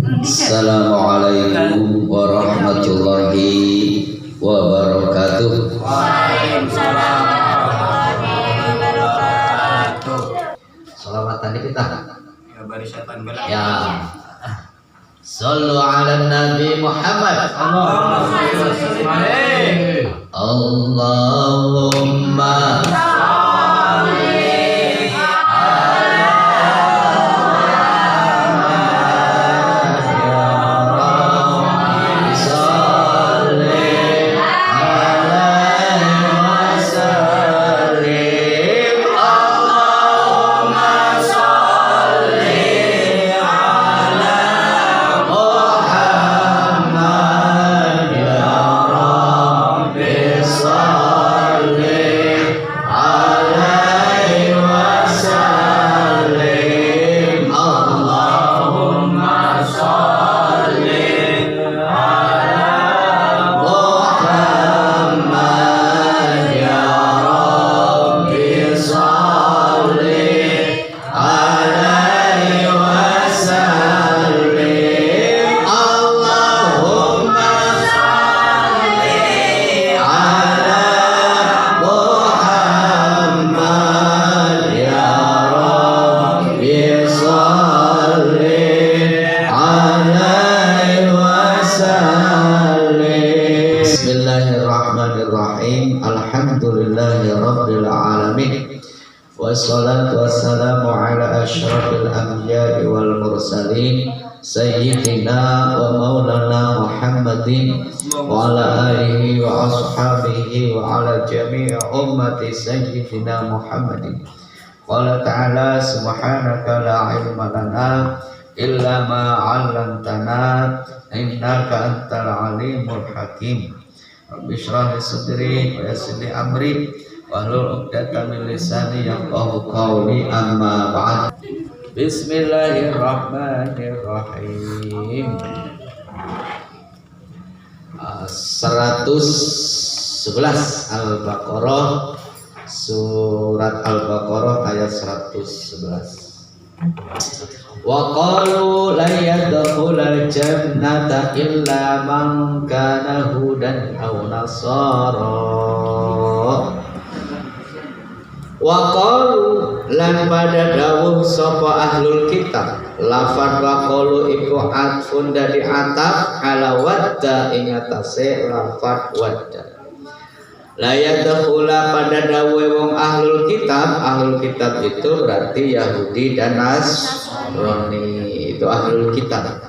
Assalamualaikum warahmatullahi wabarakatuh. Waalaikumsalam warahmatullahi wabarakatuh. Salawatan kita. Ya barisan belakang. Ya. Sallu ala Nabi Muhammad. Allahumma wassalatu wassalamu ala asyrafil anbiya'i wal mursalin sayyidina wa maulana Muhammadin wa ala alihi wa ashabihi wa ala jami'i ummati sayyidina Muhammadin. Qala ta'ala subhanaka la ilma lana illa ma 'allamtana innaka antal alimul hakim. Rabbi shrah li sadri wa yassir li amri wahlul 'uqdatam min lisani yafqahu qawli, amma ba'd. Bismillahirrahmanirrahim. 111 Al-Baqarah, surat Al-Baqarah ayat 111. Wa qalu la yadkhulul jannata illa man kana hudan aw nasara. Wa qalu lan pada dawuh sapa ahlul kitab, lafaz wa qalu iku atfun dari ataf ala wadda ing atase lafaz wadda. La yadkhula pada dawuh wong ahlul kitab itu berarti Yahudi dan Nasrani, itu ahlul kitab.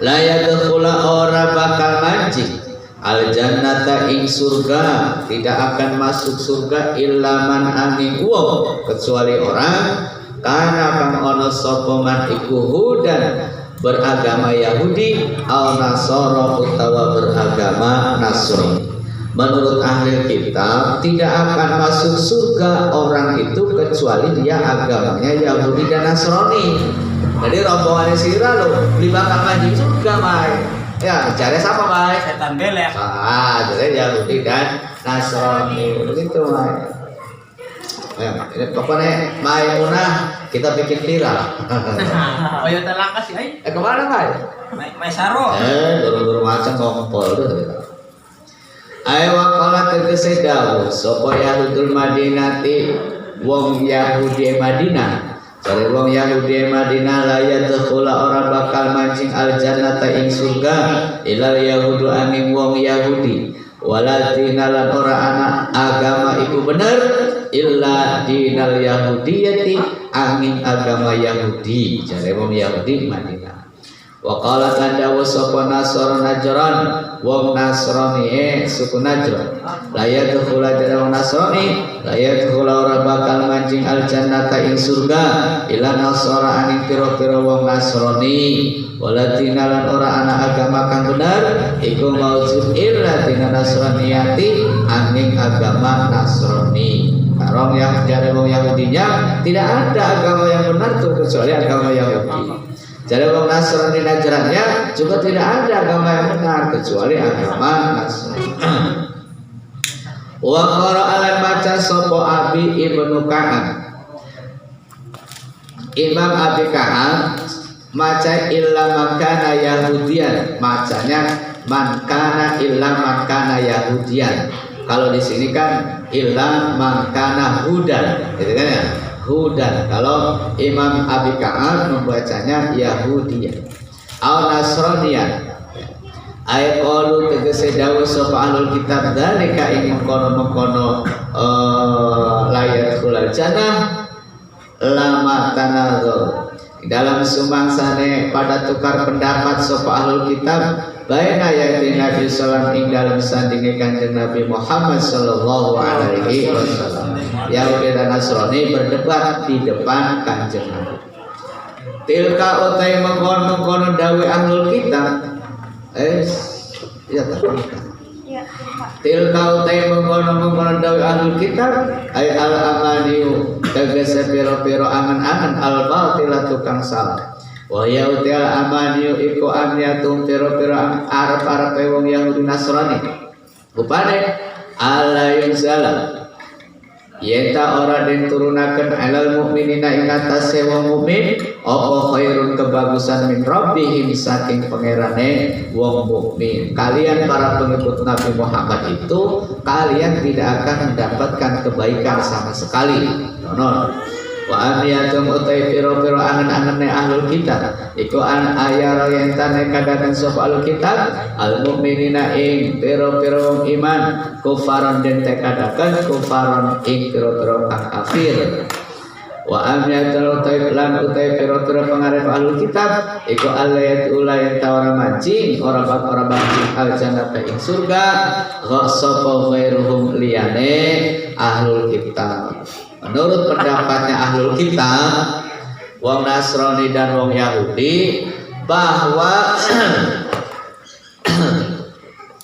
La yadkhula ora bakal mancing al jannata ing surga, tidak akan masuk surga illa man amin wong, kecuali orang kana kang ana sapa man iku hudan beragama Yahudi al nasara utawa beragama Nasrani. Menurut ahli kitab tidak akan masuk surga orang itu kecuali dia agamanya Yahudi dan Nasrani. Jadi rombongan sira lo beli bakal maju surga, Mai. Ya, cari siapa, Mai? Setan belek. Jadi Yahudi dan Nasrani. Begitu, Mai. Ya, ini pokoknya Maimunah kita bikin viral. Oh ya telangkas sih, ai. Kemana, Mai? Mai saro. Dulu-dulu macam ngompol tuh. Ayo waqala tegese dawuh sapa Yahudul Madinati wong Yahudi Madinah. Cari wong Yahudi Madinah la yadkhula ora bakal mancing al jannata ing surga ilal yahudu angin wong Yahudi wala dinalan ora anak agama iku bener illa dinal yahudiyati angin agama Yahudi. Cari wong Yahudi Madinah. Wa qala tanda wasapa Nasara Najran wong Nasrani suku Najran la yadkhula jana Nasrani la yadkhula ora bakal mancing al jannata ing surga ila nasara aning pira-pira wong Nasrani walatina lan ora ana agama kang bener iku maujud illa dina Nasraniyati aning agama Nasrani. Karong yang dari wong Yahudinya tidak ada agama yang benar tuh kecuali agama Yahudi. Jadi wong Nasrani Najrannya juga tidak ada agama yang benar kecuali agama Nasrani. Wa qara'a lan maca sapa Abi Ibnu Ka'ab. Imam Abi Ka'ab maca illa makana Yahudian, macanya mankana illa makana Yahudian. Kalau di sini kan illa makana hudan, gitu kan ya, hudan. Kalau Imam Abi Ka'ab membacanya Yahudian au Nasranian. Ayat qalu tegese dawuh sapa ahlul kitab dalika ing mengkono-mengkono layat kulal jannah lama tanadzur. Dalam sumangsane pada tukar pendapat sapa ahlul kitab baina ayati Nabi sallallahu ing dalam sandinge Kanjeng Nabi Muhammad sallallahu alaihi wasallam. Yahudi dan Nasrani berdebat di depan Kanjeng Nabi. Tilka utai mengkono-mengkono dawe ahlul kitab ya tak. Tilka utai mengkono-mengkono dawe ahlul kitab ay al amaniu tegese piro-piro angan-angan al batila tukang salah. Wa ya utai al amaniu iku amniatum piro-piro arep-arep wong Yahudi Nasrani. Rupane ala yunzala yenta ora den turunaken alal mukminina ing atase wong mukmin apa khairun kebagusan min rabbihim saking pangerane wong mukmin. Kalian para pengikut Nabi Muhammad itu kalian tidak akan mendapatkan kebaikan sama sekali. Nono. Wa amiyatum utai piro-piro angen-angene ahlul kitab iku an ayara yen tane kadakan sapa ahlul kitab al mukminina ing piro-piro iman kufaron den tekadakan kufaron ing piro-piro kang kafir. Wa amiyatul utai lan utai piro-piro pengarep ahlul kitab iku alayat ulayan tawara mancing ora mancing al jannata ing surga ghasapa ghairuhum liyane ahlul kitab. Menurut pendapatnya ahlul kitab, wong Nasrani dan wong Yahudi, bahwa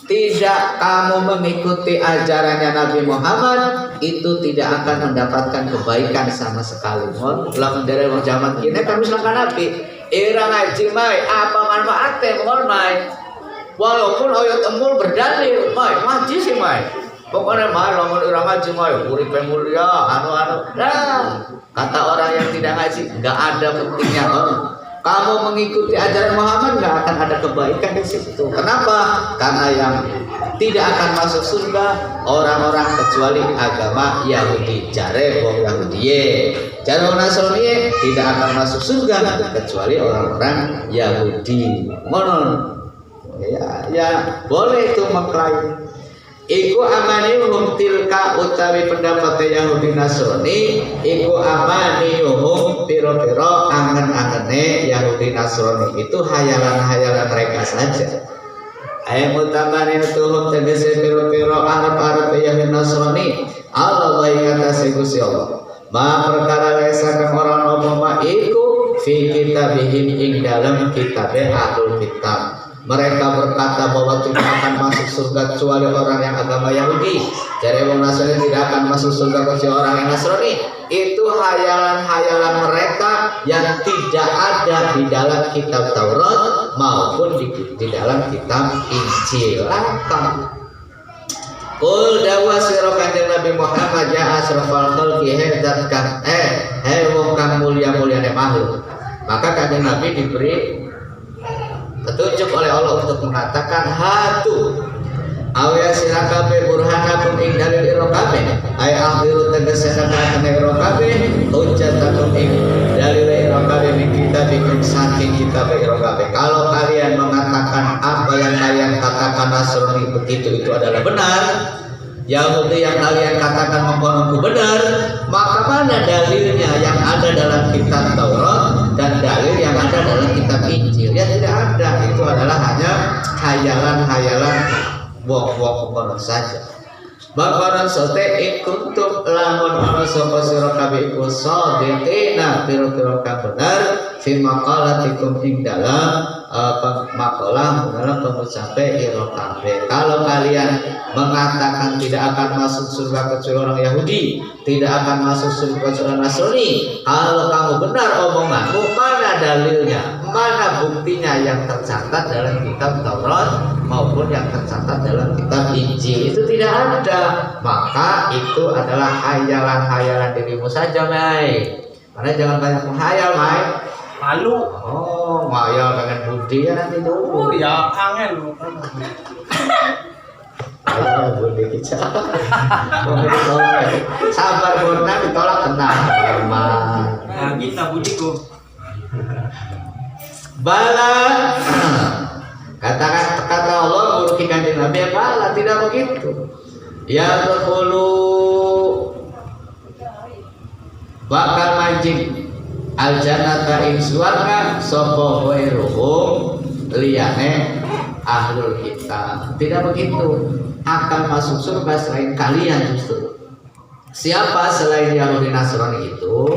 tidak kamu mengikuti ajarannya Nabi Muhammad itu tidak akan mendapatkan kebaikan sama sekali. Mohon ulang dari wong zaman kini kami selangkah Nabi, ira ngaji mai apa manfaatnya mohon mai. Walaupun ayat emul berdalil, mai ngaji sih mai. Pokoknya mah lamun urang ngaji mah uripe mulia anu-anu. Nah, kata orang yang tidak ngaji enggak ada pentingnya. Kamu mengikuti ajaran Muhammad enggak akan ada kebaikan di situ. Kenapa? Karena yang tidak akan masuk surga orang-orang kecuali agama Yahudi. Jare wong Yahudi. Jare wong Nasrani tidak akan masuk surga kecuali orang-orang Yahudi. Ngono. Ya, boleh itu mengklaim. Iku amanihum tilka utawi pendapat Yahudi Nasrani iku amanihum piro-piro angen-angene Yahudi Nasrani itu hayalan-hayalan mereka saja. Ayat utamane tuhum tegese piro-piro arep-arep Yahudi Nasrani Allah wa ingatasi Gusti Allah ma perkara lesa kang ora ono ma iku fi kitabihim ing dalam kitabe ahlul kitab. Mereka berkata bahwa tidak akan masuk surga kecuali orang yang agama Yahudi. Jadi orang Nasrani tidak akan masuk surga kecuali orang yang Nasrani. Itu hayalan-hayalan mereka yang tidak ada di dalam kitab Taurat maupun di dalam kitab Injil. Qul dawa sira kanjeng Nabi Muhammad ya asrafal khalqi hadzat kan wong kang mulia-mulyane makhluk. Maka kanjeng Nabi diberi petunjuk oleh Allah untuk mengatakan hatu awya sirakabe burhanakum ing dalil irokabe ay akhiru tegesena kana irokabe hujjatakum ing dalil irokabe min kitabikum saking kitab irokabe. Kalau kalian mengatakan apa yang kalian katakan Nasrani begitu itu adalah benar, Yahudi yang kalian katakan mengkononku benar, maka mana dalilnya yang ada dalam kitab Taurat dan dalil yang ada dalam kitab Injil? Ya tidak ada, itu adalah hanya hayalan-hayalan wong-wong kono saja. Bakaran sote ikuntum lamun ana sapa sira kabeh iku sadiqina pira-pira kang bener fi maqalatikum ing dalam makalah dalam pengucapan ira kabeh. Kalau kalian mengatakan tidak akan masuk surga kecuali orang Yahudi, tidak akan masuk surga kecuali Nasrani, kalau kamu benar omonganmu, mana dalilnya? Mana buktinya yang tercatat dalam kitab Taurat maupun yang tercatat dalam kitab Injil? Itu tidak ada. Maka itu adalah hayalan-hayalan dirimu saja, Mai. Karena jangan banyak menghayal, Mai. Malu. Oh, ngayal pengen budi ya nanti Oh dulu. ya angel. Ayo budi kita. Sabar Bona ditolak tenang. Aman. Nah, kita budiku. Bala. Kata Allah guru kanjeng Nabi bala tidak begitu. Ya berhulu bakal mancing al jannata ing swarga sapa ghairuhum liyane ahlul kitab. Tidak begitu, akan masuk surga selain kalian justru. Siapa selain Yahudi Nasrani itu?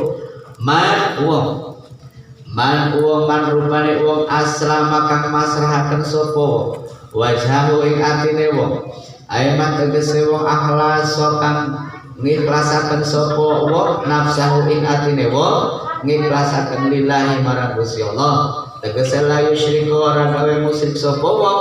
Man rupane wong aslama kang masrahaken sapa wajhahu ing atine wong aiman tegese wong akhlas kang ngikhlasaken sapa wong nafsahu ing atine wong ngikhlasaken lillahi marang Gusti Allah tegese la yusyriku ora gawe musyrik sapa wong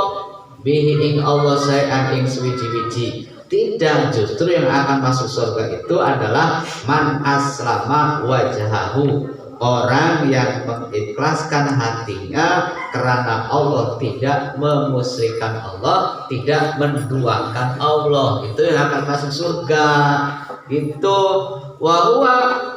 bihi ing Allah saean ing suwiji-wiji. Tidak, justru yang akan masuk surga itu adalah man aslama wajhahu, orang yang mengikhlaskan hatinya karena Allah, tidak memusyrikan Allah, tidak menduakan Allah, itu yang akan masuk surga. Itu wa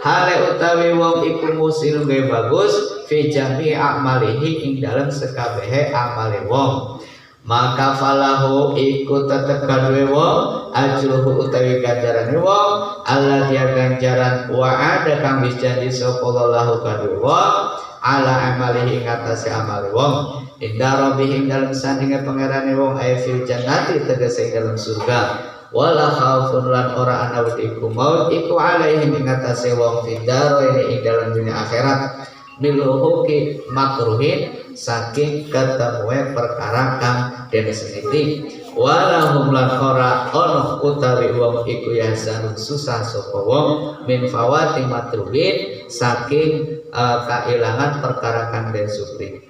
hale utawi wong iku musil ge bagus fi jami amalihi ing dalam sekabehe amale wong. Maka falahu iku tetep kadue wong ajruhu utawi ganjarane wong Allah dia ganjaran wa ada kang wis janji sapa lahu kadue wong ala amalihi ing atase amale wong inda rabbih ing dalem sandinge pangerane wong ay fil jannati tegese dalam surga wala khaufun lan ora ana iku maut iku alaihim ing atase wong fidaro ini ing dalam dunia akhirat miluhuki makruhin saking ketemue perkara kang den seniti walahum lan ora ono utawi wong iku yahzanun susah sapa wong min fawati matruhin saking kailangan perkara kang den supri.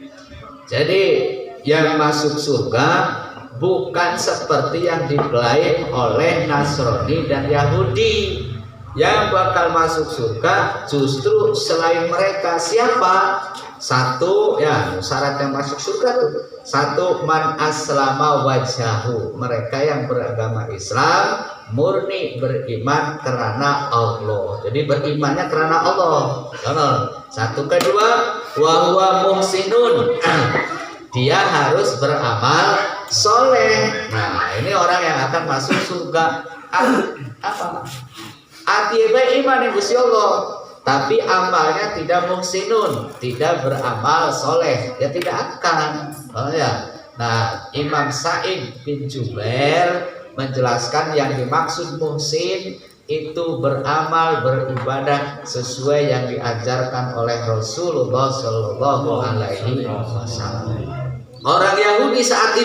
Jadi yang masuk surga bukan seperti yang diklaim oleh Nasrani dan Yahudi. Yang bakal masuk surga justru selain mereka. Siapa? Satu, ya syarat yang masuk surga tuh. Satu, man aslama wajhahu, mereka yang beragama Islam murni beriman karena Allah. Jadi berimannya karena Allah. Satu, kedua, wa huwa muhsinun, dia harus beramal soleh. Nah, ini orang yang akan masuk surga. Apa? Atiba iman yang Gusti Allah, tapi amalnya tidak muhsinun, tidak beramal soleh, ya tidak akan. Oh ya. Nah, Imam Sa'id bin Jubair menjelaskan yang dimaksud muhsin itu beramal beribadah sesuai yang diajarkan oleh Rasulullah Shallallahu Alaihi Wasallam. Orang Yahudi saat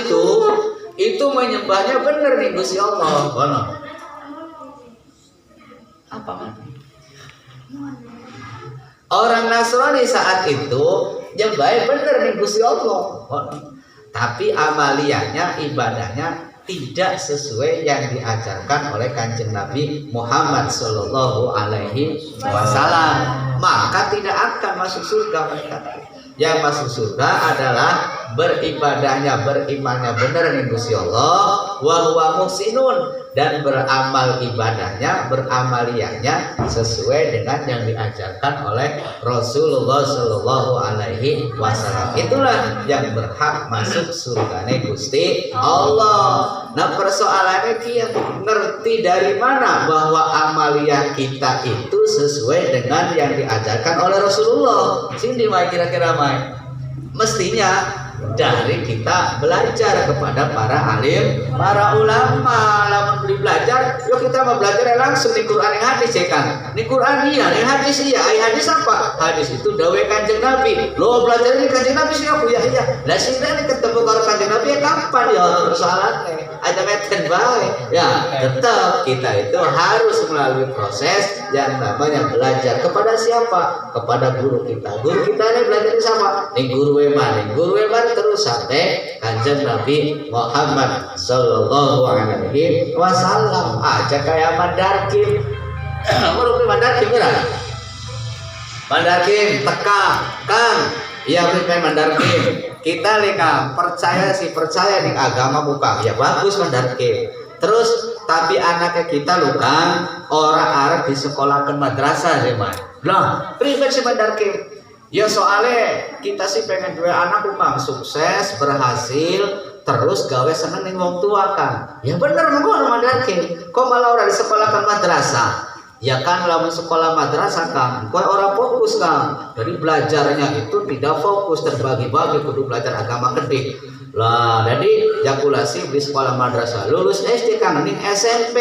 itu menyembahnya benar nih Gusti Allah. Apa? Orang Nasrani saat itu nyembah bener nih Gusti Allah, tapi amaliyahnya, ibadahnya tidak sesuai yang diajarkan oleh Kanjeng Nabi Muhammad Sallallahu Alaihi Wasallam, maka tidak akan masuk surga mereka. Yang masuk surga adalah beribadahnya, berimannya benar nih Gusti Allah, wa huwa muhsinun, dan beramal ibadahnya, beramaliyahnya sesuai dengan yang diajarkan oleh Rasulullah Shallallahu Alaihi Wasallam. Itulah yang berhak masuk surgane Gusti Allah. Nah, persoalannya kia ngerti dari mana bahwa amaliyah kita itu sesuai dengan yang diajarkan oleh Rasulullah. Sini mai kira-kira mai. Mestinya dari kita belajar kepada para alim, para ulama. Lamun beli belajar, yuk kita mau belajar langsung di Quran yang hadis ya kan? Di Quran iya, di hadis iya. Hadis apa? Hadis itu dawai Kanjeng Nabi. Lo belajar ini Kanjeng Nabi sih aku ya iya. Lah sih ini ketemu kalau Kanjeng Nabi ya kapan ya persoalannya? Ada meten baik. Ya, tetap kita itu harus melalui proses yang namanya belajar kepada siapa? Kepada guru kita. Guru kita ini belajar sama. Nih guru Weman terus sampai Kanjeng Nabi Muhammad Sallallahu Alaihi Wasallam. Aja kayak mandarkim. Menurut mandarkim kan? Mandarkim teka Kang iya pripen Mandarkim kita leka percaya nih agama buka ya bagus Mandarkim terus tapi anaknya kita lho Kang orang arep di sekolah ke madrasah sih Mas lah pripen si Mandarkim ya soalnya kita sih pengen dua anak Kang sukses berhasil terus gawe seneng ning wong tua Kang ya bener ngono Mandarkim kok malah orang di sekolah ke madrasah ya kan lamun sekolah madrasah Kang kok orang fokus Kang jadi belajarnya itu tidak fokus terbagi-bagi kudu belajar agama gede lah jadi jakulasi di sekolah madrasah lulus SD Kang ning SMP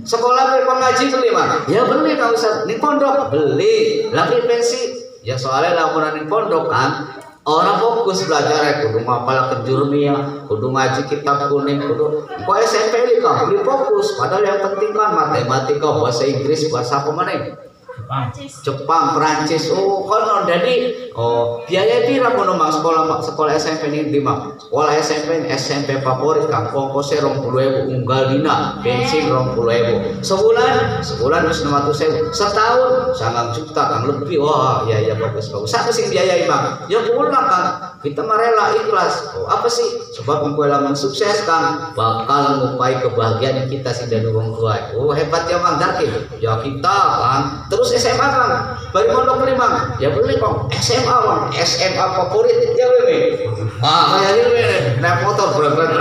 sekolah pengaji beli mah ya beli Kang Ustaz ning pondok beli lah pensi ya soalnya lamun ning pondok Kang orang fokus belajar kudu ngapal kejurnia kudu ngaji kitab kuning kudu kok SMP ini Kang beli fokus padahal yang penting kan matematika bahasa Inggris bahasa apa mana Jepang Perancis oh konon jadi biaya pira kono Mang sekolah SMP ini di Mang sekolah SMP favorit Kang ongkosnya 20.000 unggal dina bensin 20.000 sebulan wis 600.000 setahun 9 juta Kang lebih wah ya bagus siapa sih biayai Bang ya pulang Kang kita mah rela ikhlas apa sih sebab engko lamun sukses Kang bakal ngupai kebahagiaan kita sih dari wong tua hebat ya Mang Darki ya kita Kang terus SMA Kang bari mondok beli Bang ya beli Kang SMA Bang SMA favorit ya we kayak gini naik motor berebet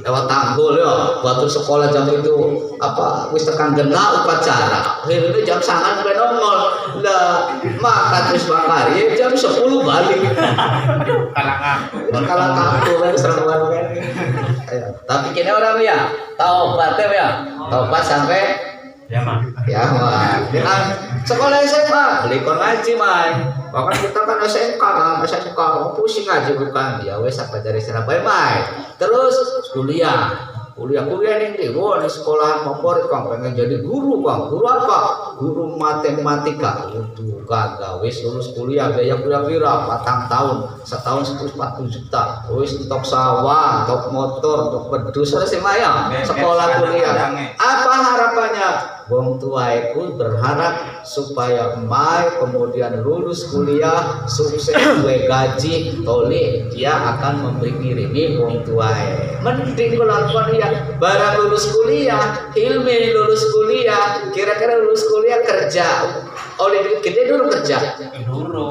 lewat tanggul ya batu sekolah jam itu apa wis tekan genah upacara ini jam 9 ben nongol lah maka terus bakari jam 10 balik kalah kaku kan serangan kan tapi kini orang ya taubat sampai ya mah dengan sekolah SMA beli kon ngaji Mai bahkan kita kan SMK kan pusing ngaji bukan ya wes apa dari sana Mai terus kuliah nih di sekolah favorit Kang pengen jadi guru Kang guru apa guru matematika itu kagak wes lulus kuliah biaya kuliah pira 4 tahun setahun 40 juta wes untuk sawah untuk motor untuk pedus selesai maya sekolah kuliah apa harapannya wong tua itu berharap supaya Mai kemudian lulus kuliah sukses gue gaji toli dia akan memberi wong tua mending kalau dia barang lulus kuliah Hilmi lulus kuliah kira-kira lulus kuliah kerja oleh kita dulu kerja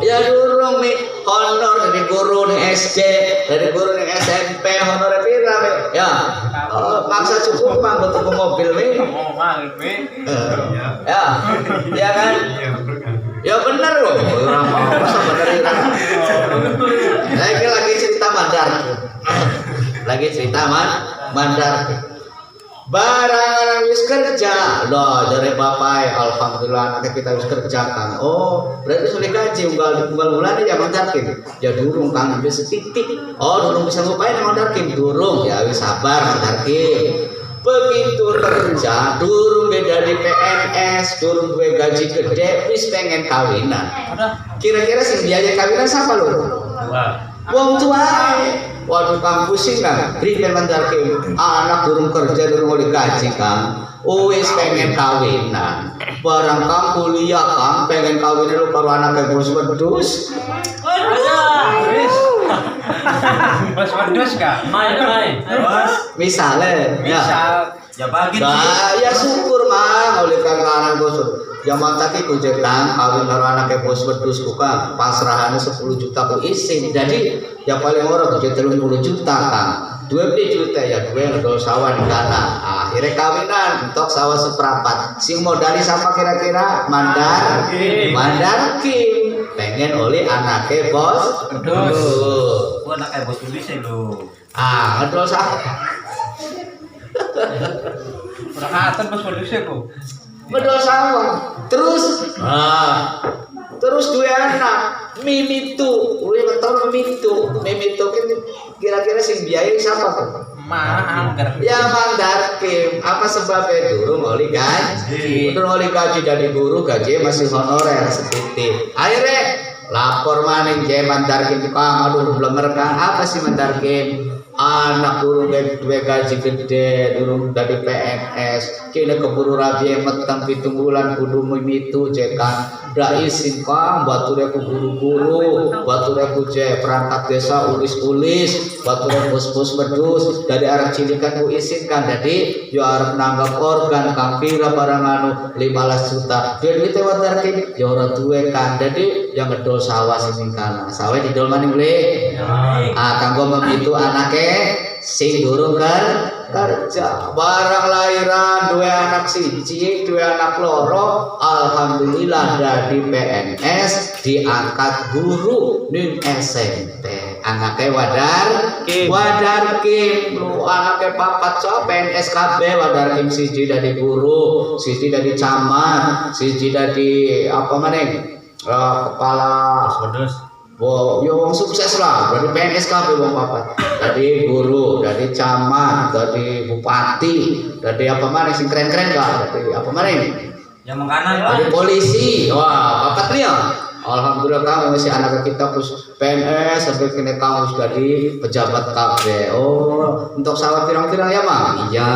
ya dulu nih honor dari guru nih SD dari guru nih SMP honor pira ya maksa cukup Bang untuk mobil nih ya kan ya benar loh orang mau sama dari lagi cerita Mandar barang wis kerja loh dari bapak alhamdulillah nanti kita wis kerja Kang berarti sudah gaji unggal bulan ya Mandarkin ya durung Kang ambil setitik durung bisa ngupain Mandarkin durung ya wis sabar Mandarkin begitu kerja durung beda di PNS durung gue gaji gede wis pengen kawinan kira-kira sih biaya kawinan siapa lo wong tua waduh Kang pusing Kang berikan Mandarkin anak durung kerja durung oleh gaji Kang wis pengen kawinan barang Kang kuliah Kang pengen kawinan lu karo anaknya bos wedus bos wedus Kak main misalnya ya bagi ya syukur Mang oleh Kang anak bos zaman tadi kujelang kawin karo anaknya bos wedus bukan pasrahannya 10 juta ku isi jadi ya paling orang kujet 30 juta Kang 20 juta ya gue ngedol sawah di tanah akhirnya kawinan untuk sawah seperempat sing modali siapa kira-kira Mandarkin pengen oleh anaknya bos wedus anaknya bos wedus ya lo ngedol sawah udah katen bos wedusnya kok ngedol sawah terus dua anak Mimitu betul Mimitu kan kira-kira sing biaya siapa tuh ya Mandarkin apa sebabnya durung oleh gaji dari guru gaji masih honorer sedikit akhirnya lapor maning je Mandarkin Kang aduh belum merekam apa sih Mandarkin anak durung duwe gaji gede, durung dari PNS, kini keburu rabi metang 7 bulan kudu mimitu cekan, dak izin Kang, bature ku guru-guru, bature ku je perangkat desa ulis-ulis, bature bos-bos medus, dari arah cilikan ku izin Kang, jadi yo arep nanggap organ Kang pira barang anu 15 juta, duit watar kini yo ora duwe Kang, jadi yang ngedol sawah sini Kang, sawah didol maning le, kanggo memitu anake sing durung kerja barang lahiran dua anak siji dua anak loro alhamdulillah dari PNS diangkat guru ning SMP anaknya wadar kim lu anaknya papat so PNS KB wadar kim siji dari guru siji dari camat siji dari apa maneh kepala yo wong sukses lah dari PNS KB wong papat dari guru dari camat dari bupati dari apa mana sing keren-keren gak dari apa mana yang mengkanan dari polisi wah papat nih ya alhamdulillah kamu masih anak kita terus PNS sampai kini kamu sudah di pejabat KB oh untuk sawah pirang-pirang ya Mak iya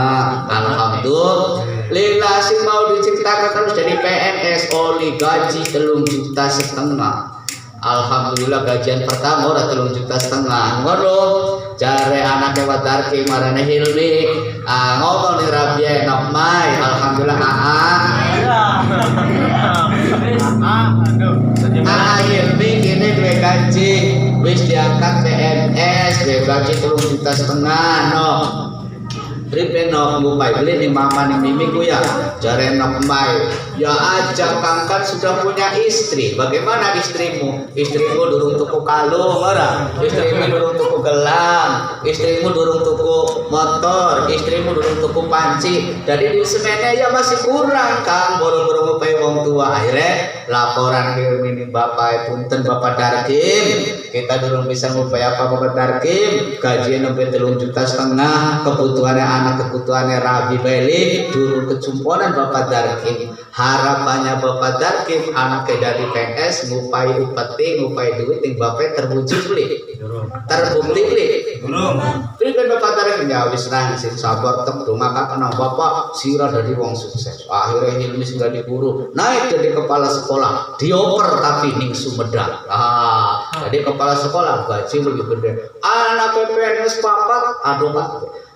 alhamdulillah sih mau diceritakan harus jadi PNS oli gaji 3,5 juta alhamdulillah gajian pertama udah 3,5 juta ngono jare anaknya watarki marane Hilmi ngomong nih Rabi enak mai alhamdulillah Hilmi kini dua gaji wis diangkat PNS dua gaji 3,5 juta no Ripe no ngupai beli nih mama nih mimi ku ya jare no kemai ya aja Kang kan sudah punya istri bagaimana istrimu durung tuku kalung ora istrimu durung tuku gelang istrimu durung tuku motor istrimu durung tuku panci jadi di semene ya masih kurang Kang boro-boro ngupai wong tua akhirnya laporan ini bapak punten bapak Darkim kita durung bisa ngupai apa bapak Darkim gajian sampai 3,5 juta kebutuhannya anak kebutuhannya Rabi Beli dulu kecumponan Bapak Darkim harapannya Bapak Darkim anaknya dari PNS ngupai upeti ngupai duit yang Bapak terbukti beli beli Bapak Darkim ya wis lah sing sabar tem rumah kakak nang Bapak sira dari wong sukses akhirnya Hilmi sudah diburu naik jadi kepala sekolah dioper tapi ning Sumedang jadi kepala sekolah gaji lebih gede anak PNS papat aduh Pak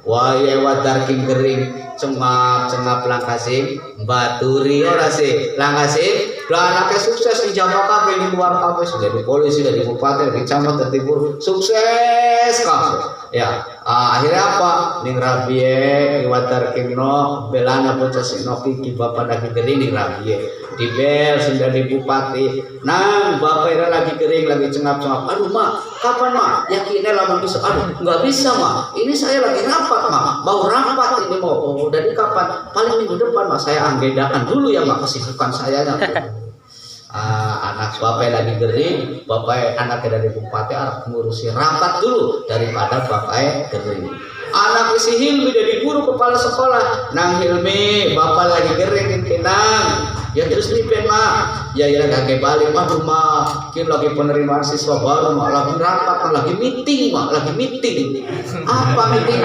waya wadar king kering cengap langkasing baturi ora sih langkasing dua anaknya sukses di Jawa kabeh di luar kabeh sudah di polisi dari bupati dari camat dari guru sukses kabeh ya akhirnya apa ning Rabie wadar king no belana bocah sino kiki bapak lagi kering ning Rabie di bel sudah di bupati nang bapak ira lagi kering lagi cengap-cengap aduh Mak kapan Mak yakinnya lama bisa aduh nggak bisa Mak ini saya lagi rapat Mak mau rapat ini mau dari kapan paling minggu depan Mak saya anggedakan dulu ya Mak kesibukan saya anak bapak lagi kering bapak anaknya dari bupati harus ngurusi rapat dulu daripada bapak kering anak si Hilmi jadi guru kepala sekolah nang Hilmi bapak lagi kering kenang ya terus lipen Mak ya kakek balik waduh Mak kini lagi penerimaan siswa baru Mak lagi rapat lagi meeting Mak lagi meeting apa meeting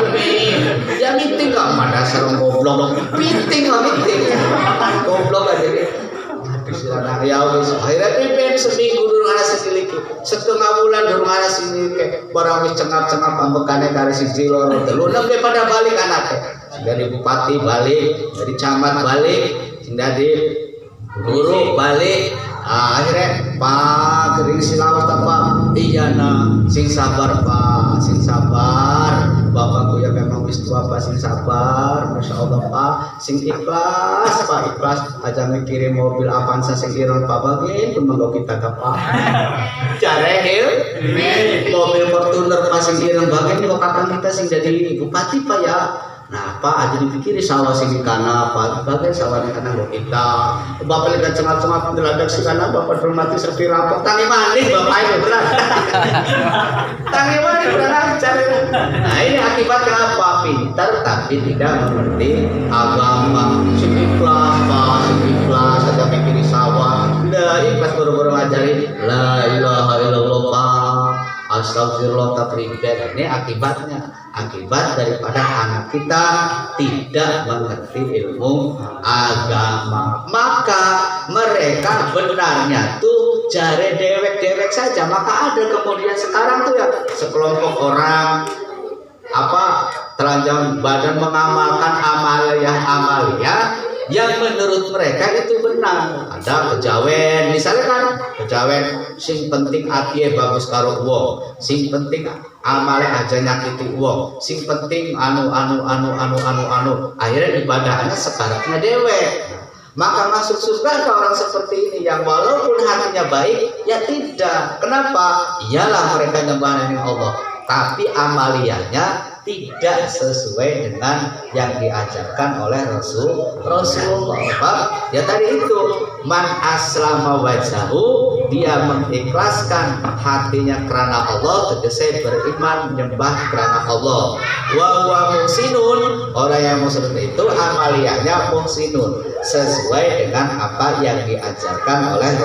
ya meeting gak Mak dasar goblok meeting goblok aja deh aduh ya wis akhirnya lipen seminggu durung ana sikiliki setengah bulan durung ana sikiliki barang wis cengap-cengap ambekane kare siji loro telu nembe pada balik anaknya dari bupati balik dari camat balik dari guru balik akhirnya Pak kering silawas Pak iya nah sing sabar Pak sing sabar bapakku ya memang wis tua Pak sing sabar Masya Allah Pak sing ikhlas Pak ikhlas aja mikirin mobil Avanza sing iron Pak bagian pun mangga kita ke Pak jare mobil Fortuner Pak sing iron bagian kok kapan kita sing jadi bupati Pak ya nah Pak aja dipikiri sawah sing kana Pak bagai sawah di kana kita bapak lihat cengap-cengap deladak si kana bapak hormati sepi rapot tangi maning bapak itu berat tangi maning berat cari nah ini akibatnya apa pintar tapi tidak mengerti agama sing ikhlas Pak sing ikhlas aja mikiri sawah tidak ikhlas baru-baru ngajarin la ilaha illallah Pak astagfirullah takriban. Ini akibatnya, akibat daripada anak kita tidak mengerti ilmu agama. Maka mereka benarnya tuh jare dewek-dewek saja. Maka ada kemudian sekarang tuh ya sekelompok orang telanjang badan mengamalkan amaliyah yang menurut mereka itu benar. Ada kejawen, misalnya kan kejawen sing penting atiye bagus karo wong, sing penting amale aja nyakiti wong, sing penting anu akhirnya ibadahnya sebaratnya dewek. Maka masuk surga ke orang seperti ini yang walaupun hatinya baik ya tidak. Kenapa? Iyalah mereka nyembah Allah, tapi amaliyahnya tidak sesuai dengan yang diajarkan oleh Rasulullah. Ya tadi itu man aslama wajhahu, dia mengikhlaskan hatinya karena Allah, tegese beriman menyembah karena Allah. Wa huwa muhsinun, orang yang muhsin itu amaliyahnya muhsinun, sesuai dengan apa yang diajarkan oleh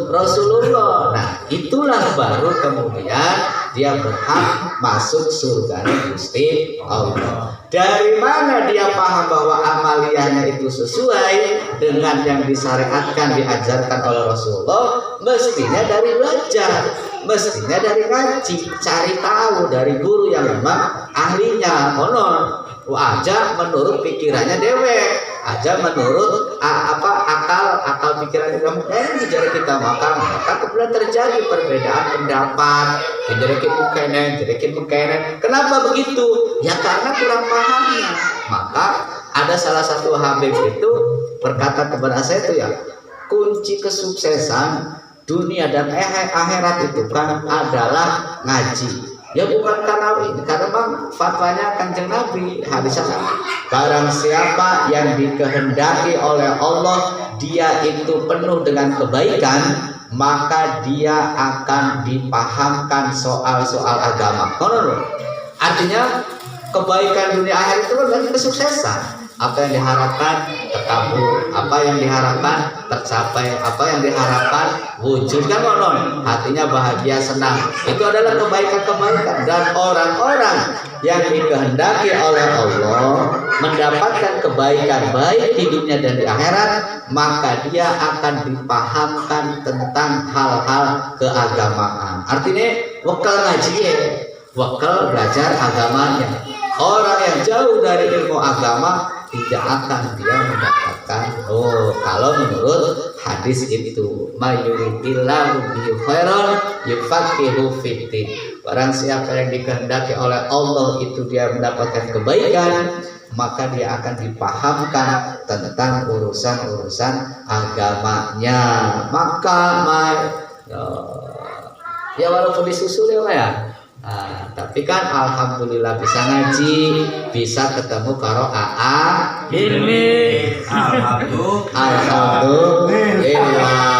Rasulullah. Nah, itulah baru kemudian dia berhak masuk surga Gusti Allah. Dari mana dia paham bahwa amaliyahnya itu sesuai dengan yang disyariatkan, diajarkan oleh Rasulullah? Mestinya dari belajar, mestinya dari ngaji, cari tahu dari guru yang memang ahlinya. Konon aja menurut pikirannya dewek, aja menurut akal pikiran kamu bicara kita, maka kemudian terjadi perbedaan pendapat. Jadi kenapa begitu? Ya karena kurang pahamnya. Maka ada salah satu Habib itu berkata kepada saya itu ya, kunci kesuksesan dunia dan akhirat itu kan adalah ngaji. Ya bukan karena ini, karena bang fatwanya Kanjeng Nabi hadisnya, barang siapa yang dikehendaki oleh Allah dia itu penuh dengan kebaikan, maka dia akan dipahamkan soal-soal agama. Artinya kebaikan dunia akhirat itu adalah kesuksesan. Apa yang diharapkan terkabul, apa yang diharapkan tercapai, apa yang diharapkan wujud, kan konon hatinya bahagia senang. Itu adalah kebaikan-kebaikan. Dan orang-orang yang dikehendaki oleh Allah mendapatkan kebaikan baik di dunia dan di akhirat, maka dia akan dipahamkan tentang hal-hal keagamaan. Artinya wakal ngaji, wakal belajar agamanya. Orang yang jauh dari ilmu agama tidak akan dia mendapatkan kalau menurut hadis itu, mayuridillahu bihi khairan yufaqihu fiddin. Barang siapa yang dikehendaki oleh Allah itu dia mendapatkan kebaikan, maka dia akan dipahamkan tentang urusan-urusan agamanya. Maka ya walaupun disusul ya. Tapi kan alhamdulillah bisa ngaji, bisa ketemu karo AA ilmi. Alhamdulillah.